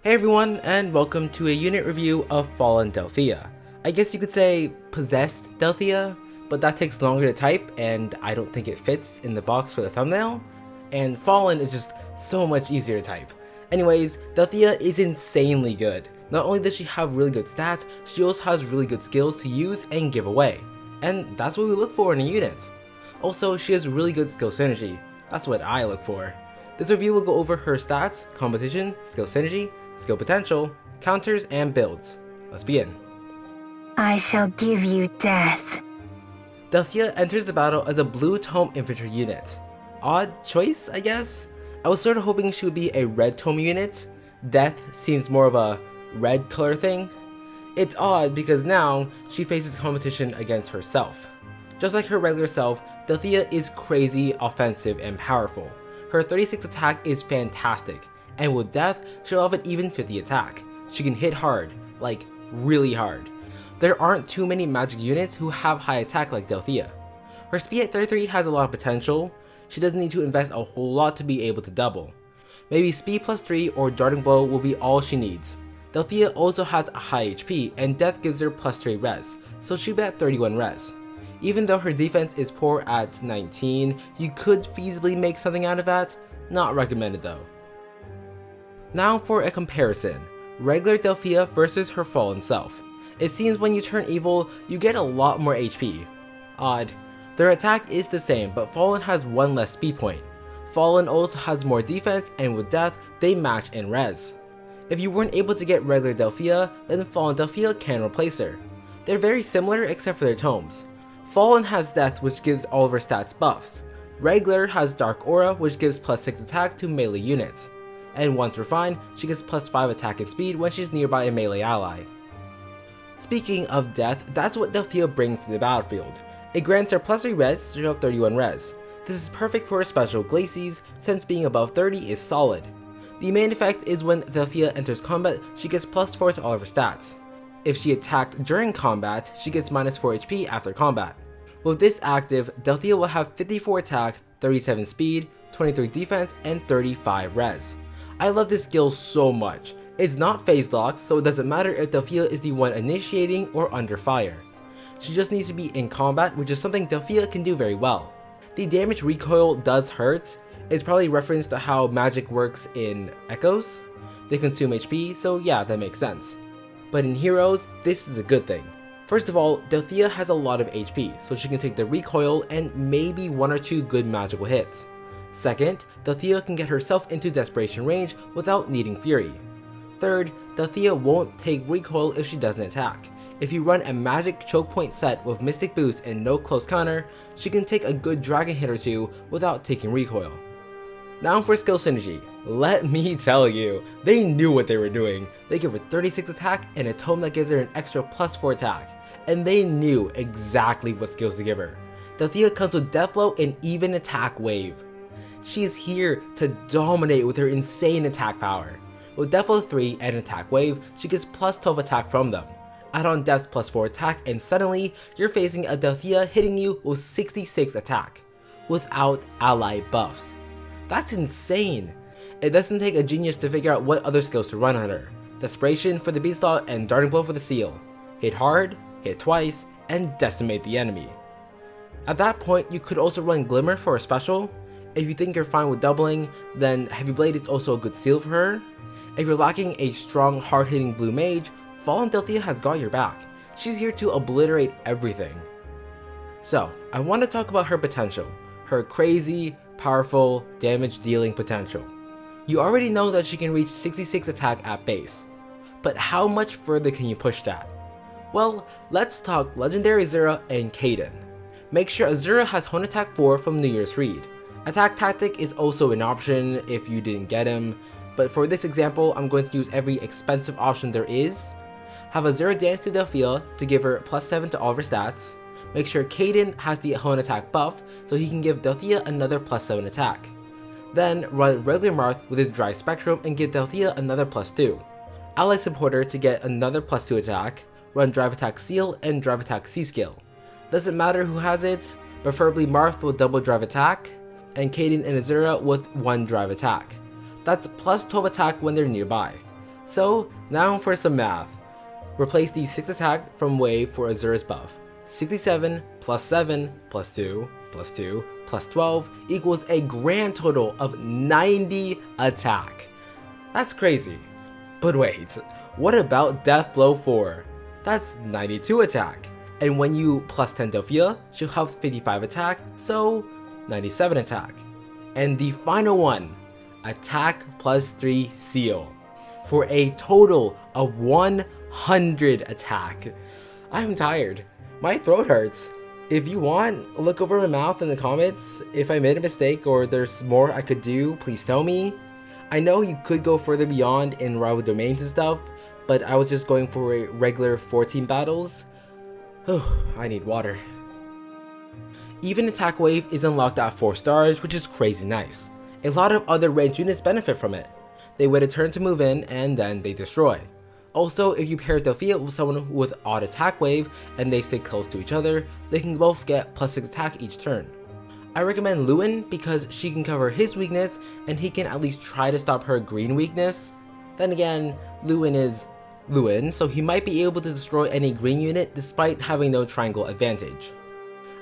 Hey everyone, and welcome to a unit review of Fallen Delthea. I guess you could say Possessed Delthea, but that takes longer to type and I don't think it fits in the box for the thumbnail. And Fallen is just so much easier to type. Anyways, Delthea is insanely good. Not only does she have really good stats, she also has really good skills to use and give away. And that's what we look for in a unit. Also, she has really good skill synergy. That's what I look for. This review will go over her stats, competition, skill synergy, skill potential, counters, and builds. Let's begin. I shall give you death. Delthea enters the battle as a blue tome infantry unit. Odd choice, I guess? I was sort of hoping she would be a red tome unit. Death seems more of a red color thing. It's odd because now she faces competition against herself. Just like her regular self, Delthea is crazy offensive and powerful. Her 36 attack is fantastic, and with death, she'll have an even 50 attack. She can hit hard, like really hard. There aren't too many magic units who have high attack like Delthea. Her speed at 33 has a lot of potential. She doesn't need to invest a whole lot to be able to double. Maybe speed plus 3 or darting blow will be all she needs. Delthea also has a high HP and death gives her plus 3 res, so she'll be at 31 res. Even though her defense is poor at 19, you could feasibly make something out of that. Not recommended though. Now for a comparison, regular Delthea versus her fallen self. It seems when you turn evil, you get a lot more HP. Odd. Their attack is the same, but Fallen has one less speed point. Fallen also has more defense, and with death, they match in res. If you weren't able to get regular Delthea, then Fallen Delthea can replace her. They're very similar except for their tomes. Fallen has death, which gives all of her stats buffs. Regular has dark aura, which gives plus 6 attack to melee units. And once refined, she gets plus 5 attack and speed when she's nearby a melee ally. Speaking of death, that's what Delthea brings to the battlefield. It grants her plus 3 res, so she'll have 31 res. This is perfect for her special Glacies, since being above 30 is solid. The main effect is when Delthea enters combat, she gets plus 4 to all of her stats. If she attacked during combat, she gets minus 4 HP after combat. With this active, Delthea will have 54 attack, 37 speed, 23 defense, and 35 res. I love this skill so much. It's not phase locked, so it doesn't matter if Delthea is the one initiating or under fire. She just needs to be in combat, which is something Delthea can do very well. The damage recoil does hurt. It's probably reference to how magic works in Echoes. They consume HP, so yeah, that makes sense. But in Heroes, this is a good thing. First of all, Delthea has a lot of HP, so she can take the recoil and maybe 1 or 2 good magical hits. Second, Delthea can get herself into desperation range without needing Fury. Third, Delthea won't take recoil if she doesn't attack. If you run a magic choke point set with Mystic Boost and no close counter, she can take a good dragon hit or 2 without taking recoil. Now for skill synergy. Let me tell you, they knew what they were doing. They give her 36 attack and a tome that gives her an extra plus 4 attack. And they knew exactly what skills to give her. Delthea comes with Death Blow and even attack wave. She is here to dominate with her insane attack power. With Death Blow 3 and attack wave, she gets plus 12 attack from them. Add on Death's plus 4 attack and suddenly, you're facing a Delthea hitting you with 66 attack. Without ally buffs. That's insane. It doesn't take a genius to figure out what other skills to run on her. Desperation for the Beast Law and Darting Blow for the Seal. Hit hard, hit twice, and decimate the enemy. At that point, you could also run Glimmer for a special. If you think you're fine with doubling, then Heavy Blade is also a good seal for her. If you're lacking a strong, hard-hitting blue mage, Fallen Delthea has got your back. She's here to obliterate everything. So, I want to talk about her potential. Her crazy, powerful, damage-dealing potential. You already know that she can reach 66 attack at base. But how much further can you push that? Well, let's talk Legendary Azura and Kaden. Make sure Azura has Hone Attack 4 from New Year's Read. Attack Tactic is also an option if you didn't get him, but for this example, I'm going to use every expensive option there is. Have Azura dance to Delthea to give her plus 7 to all of her stats. Make sure Kaden has the Hone Attack buff so he can give Delthea another plus 7 attack. Then run regular Marth with his Dry Spectrum and give Delthea another plus 2. Ally Supporter to get another plus 2 attack. Run Drive Attack Seal and Drive Attack C skill. Doesn't matter who has it, preferably Marth with double Drive Attack, and Kaden and Azura with 1 Drive Attack. That's plus 12 attack when they're nearby. So now for some math. Replace the 6 attack from wave for Azura's buff. 67 plus 7 plus 2 plus 2 plus 12 equals a grand total of 90 attack. That's crazy. But wait, what about Death Blow 4? That's 92 attack. And when you plus 10 Delthea, she'll have 55 attack, so 97 attack. And the final one, attack plus 3 seal, for a total of 100 attack. I'm tired. My throat hurts. If you want, look over my mouth in the comments. If I made a mistake or there's more I could do, please tell me. I know you could go further beyond in rival domains and stuff, but I was just going for a regular 14 battles. I need water. Even attack wave is unlocked at 4 stars, which is crazy nice. A lot of other ranged units benefit from it. They wait a turn to move in and then they destroy. Also, if you pair Delthea with someone with odd attack wave and they stay close to each other, they can both get plus 6 attack each turn. I recommend Lewin because she can cover his weakness and he can at least try to stop her green weakness. Then again, Lewin is Lewin, so he might be able to destroy any green unit despite having no triangle advantage.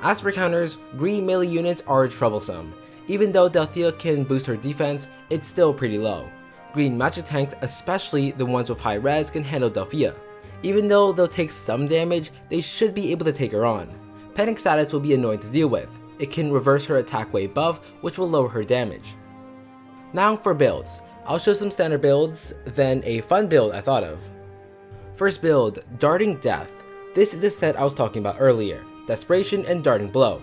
As for counters, green melee units are troublesome. Even though Delthea can boost her defense, it's still pretty low. Green magic tanks, especially the ones with high res, can handle Delthea. Even though they'll take some damage, they should be able to take her on. Panic status will be annoying to deal with. It can reverse her attack wave buff, which will lower her damage. Now for builds. I'll show some standard builds, then a fun build I thought of. First build, Darting Death. This is the set I was talking about earlier, Desperation and Darting Blow.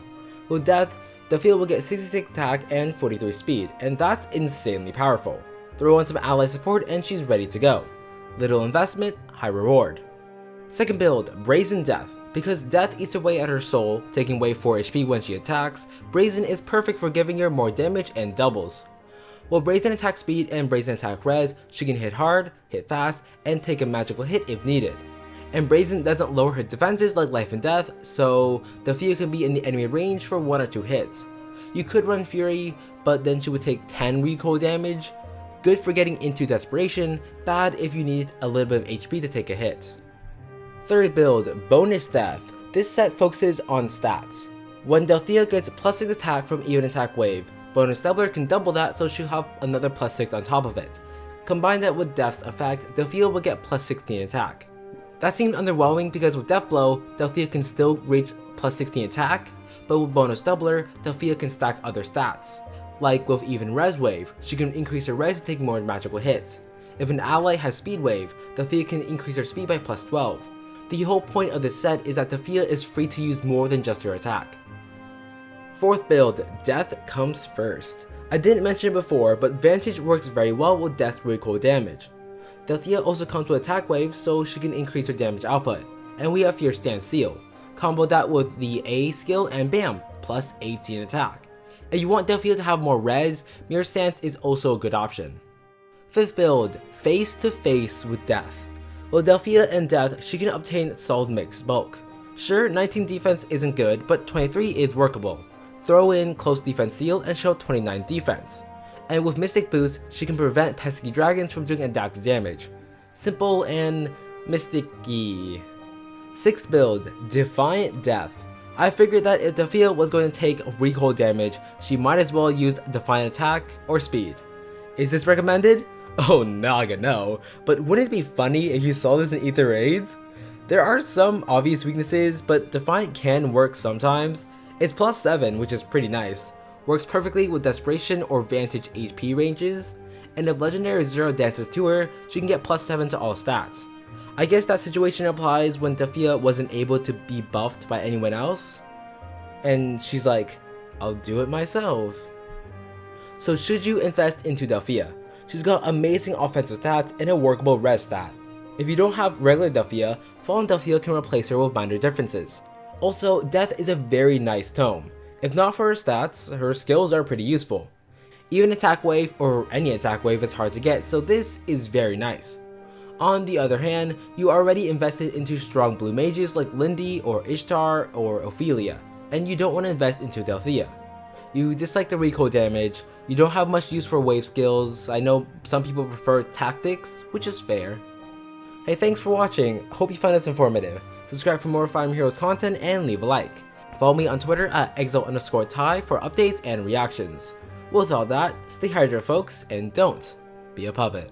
With Death, Delthea will get 66 attack and 43 speed, and that's insanely powerful. Throw on some ally support and she's ready to go. Little investment, high reward. Second build, Brazen Death. Because Death eats away at her soul, taking away 4 HP when she attacks, Brazen is perfect for giving her more damage and doubles. With Brazen attack speed and Brazen attack res, she can hit hard, hit fast, and take a magical hit if needed. And Brazen doesn't lower her defenses like Life and Death, so Delthea can be in the enemy range for 1 or 2 hits. You could run Fury, but then she would take 10 recoil damage. Good for getting into Desperation, bad if you need a little bit of HP to take a hit. Third build, Bonus Death. This set focuses on stats. When Delthea gets plus 6 attack from even attack wave, Bonus Doubler can double that, so she'll have another plus 6 on top of it. Combine that with Death's effect, Delthea will get plus 16 attack. That seemed underwhelming because with Death Blow, Delthea can still reach plus 16 attack, but with Bonus Doubler, Delthea can stack other stats. Like with even Res Wave, she can increase her res to take more magical hits. If an ally has Speed Wave, Delthea can increase her speed by plus 12. The whole point of this set is that Delthea is free to use more than just her attack. Fourth build, Death Comes First. I didn't mention it before, but Vantage works very well with Death's recoil damage. Delthea also comes with attack wave, so she can increase her damage output. And we have Fierce Stance Seal. Combo that with the A skill and bam, plus 18 attack. If you want Delthea to have more res, Mirror Stance is also a good option. Fifth build, Face to Face with Death. With Delthea and Death, she can obtain solid mix bulk. Sure, 19 defense isn't good, but 23 is workable. Throw in Close Defense Seal and show 29 defense. And with Mystic Boost, she can prevent pesky dragons from doing adaptive damage. Simple and mysticky. Sixth build, Defiant Death. I figured that if Delthea was going to take recoil damage, she might as well use Defiant Attack or Speed. Is this recommended? Oh naga no, but wouldn't it be funny if you saw this in Ether Raids? There are some obvious weaknesses, but Defiant can work sometimes. It's plus 7, which is pretty nice. Works perfectly with Desperation or Vantage HP ranges, and if Legendary Zero dances to her, she can get plus 7 to all stats. I guess that situation applies when Delthea wasn't able to be buffed by anyone else, and she's like, I'll do it myself. So should you invest into Delthea? She's got amazing offensive stats and a workable res stat. If you don't have regular Delthea, Fallen Delthea can replace her with minor differences. Also, Death is a very nice tome. If not for her stats, her skills are pretty useful. Even attack wave or any attack wave is hard to get, so this is very nice. On the other hand, you already invested into strong blue mages like Lindy or Ishtar or Ophelia, and you don't want to invest into Delthea. You dislike the recoil damage, you don't have much use for wave skills, I know some people prefer tactics, which is fair. Hey, thanks for watching, hope you found this informative. Subscribe for more Fire Emblem Heroes content and leave a like. Follow me on Twitter at exo_ty for updates and reactions. With all that, stay hydrated folks, and don't be a puppet.